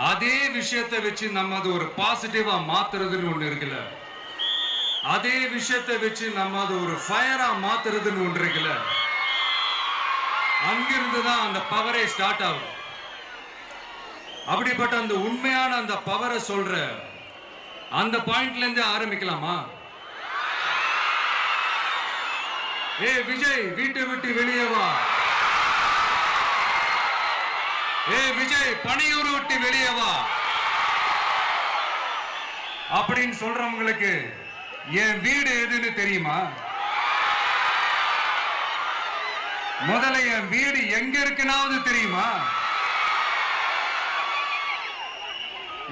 அதே விஷயத்தை வச்சு நம்ம அது ஒரு பாசிட்டிவா மாத்துறதுன்னு ஒண்ணு இருக்குல்ல, அதே விஷயத்தை வச்சு நம்ம அது ஒரு ஃபயரா மாத்துறதுன்னு ஒன்று இருக்குல்ல, அங்கிருந்து தான் அந்த பவரே ஸ்டார்ட் ஆகும். அப்படிப்பட்ட அந்த உண்மையான அந்த பவரை சொல்ற அந்த பாயிண்ட்ல இருந்து ஆரம்பிக்கலாமா? ஏ விஜய், வீட்டை விட்டு வெளியே வா. ஏ விஜய், பணியூர் விட்டு வெளியே வா அப்படின்னு சொல்றவங்களுக்கு என் வீடு எதுன்னு தெரியுமா? முதல்ல என் வீடு எங்க இருக்குனாவது தெரியுமா?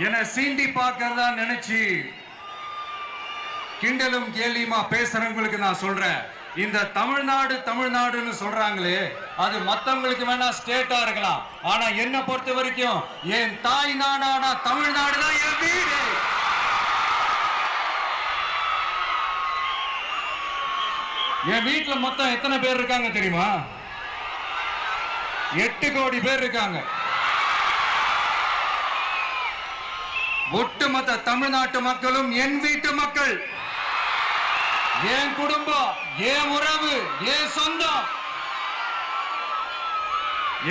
என சீண்டி பார்க்கறதா நினைச்சு கிண்டலும் கேலியுமா பேசுறவங்களுக்கு நான் சொல்றேன், இந்த தமிழ்நாடு தமிழ்நாடுன்னு சொல்றாங்களே, அது மத்தவங்களுக்கு வேணா ஸ்டேட்டா இருக்கலாம், ஆனா என்ன பொறுத்த வரைக்கும் என் தாய் நாடான தமிழ்நாடு தான் என் வீடு. என் வீட்டுல மொத்தம் எத்தனை பேர் இருக்காங்க தெரியுமா? 8 கோடி பேர் இருக்காங்க. ஒட்டுமொத்த தமிழ்நாட்டு மக்களும் என் வீட்டு மக்கள், என் குடும்பம், என் உறவு, என் சொந்தம்.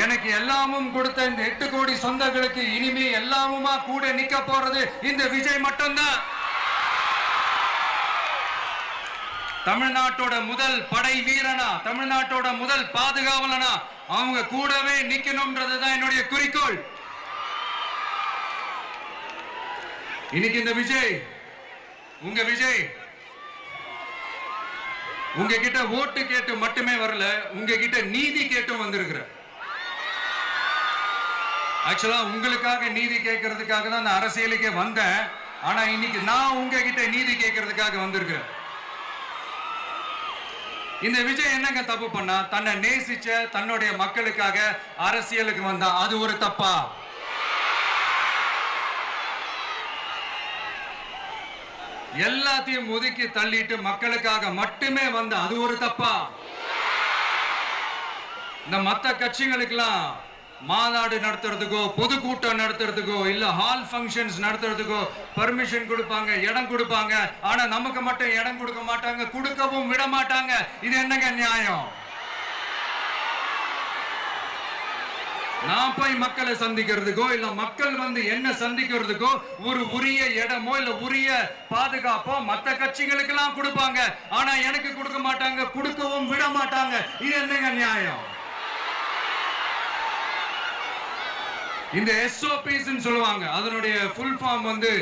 எனக்கு எல்லாமும் கொடுத்த இந்த 8 கோடி சொந்தங்களுக்கு இனிமே எல்லாமுமா கூட நிக்க போறது இந்த விஜய் மட்டும்தான். தமிழ்நாட்டோட முதல் படை வீரனா, தமிழ்நாட்டோட முதல் பாதுகாவலனா அவங்க கூடவே நிக்கணும்ன்றதுதான் என்னுடைய குறிக்கோள். இன்னைக்கு இந்த விஜய், உங்க விஜய் உங்ககிட்ட ஓட்டு கேட்டு மட்டுமே வரல, உங்ககிட்ட நீதி கேட்டும் வந்திருக்கிற. ஆக்சுவலா உங்களுக்காக நீதி கேட்கறதுக்காக தான் நான் அரசியலுக்கே வந்தேன். ஆனா இன்னைக்கு நான் உங்ககிட்ட நீதி கேட்கறதுக்காக வந்திருக்கிறேன். இந்த விஜய் என்னங்க தப்பு பண்ணா? தன்னை நேசிச்ச தன்னுடைய மக்களுக்காக அரசியலுக்கு வந்தா அது ஒரு தப்பா? எல்லாத்தையும் ஒதுக்கி தள்ளிட்டு மக்களுக்காக மட்டுமே வந்த அது ஒரு தப்பா? இந்த மத்த கட்சிகளுக்கெல்லாம் மாநாடு நடத்துறதுக்கோ பொதுக்கூட்டம் நடத்துறதுக்கோ இல்ல ஹால் ஃபங்க்ஷன்ஸ் நடத்துறதுக்கோ பர்மிஷன் கொடுப்பாங்க, இடம் கொடுப்பாங்க. ஆனா நமக்கு மட்டும் இடம் கொடுக்க மாட்டாங்க, கொடுக்கவும் விட மாட்டாங்க. இது என்னங்க நியாயம்? நான் போய் மக்களை சந்திக்கிறதுக்கோ இல்ல மக்கள் வந்து என்ன சந்திக்கிறதுக்கோ ஒரு உரிய இடமோ இல்ல உரிய பாதுகாப்போ மத்த கட்சிகளுக்கு எல்லாம் கொடுப்பாங்க. ஆனா எனக்கு கொடுக்க மாட்டாங்க, கொடுக்கவும் விட மாட்டாங்க. இது என்னங்க நியாயம்? இந்த SOPs சொல்லுவாங்க, அதனுடைய ஃபுல் ஃபார்ம் வந்து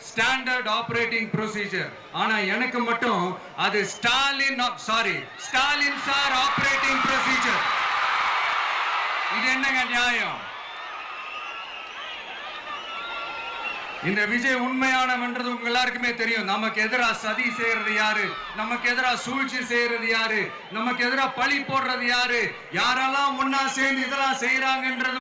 ஸ்டாண்டர்ட் ஆபரேட்டிங் ப்ரொசீஜர். ஆனா எனக்கு மட்டும் அது ஸ்டாலின் சார் ஆபரேட்டிங் ப்ரொசீஜர். இது என்னங்க நியாயம்? இந்த விஜய் உண்மையானவன்றது உங்க எல்லாருக்குமே தெரியும். நமக்கு எதிராக சதி செய்யறது யாரு, நமக்கு எதிராக சூழ்ச்சி செய்யறது யாரு, நமக்கு எதிராக பழி போடுறது யாரு, யாரெல்லாம் ஒன்னா சேர்ந்து இதெல்லாம் செய்யறாங்கன்றது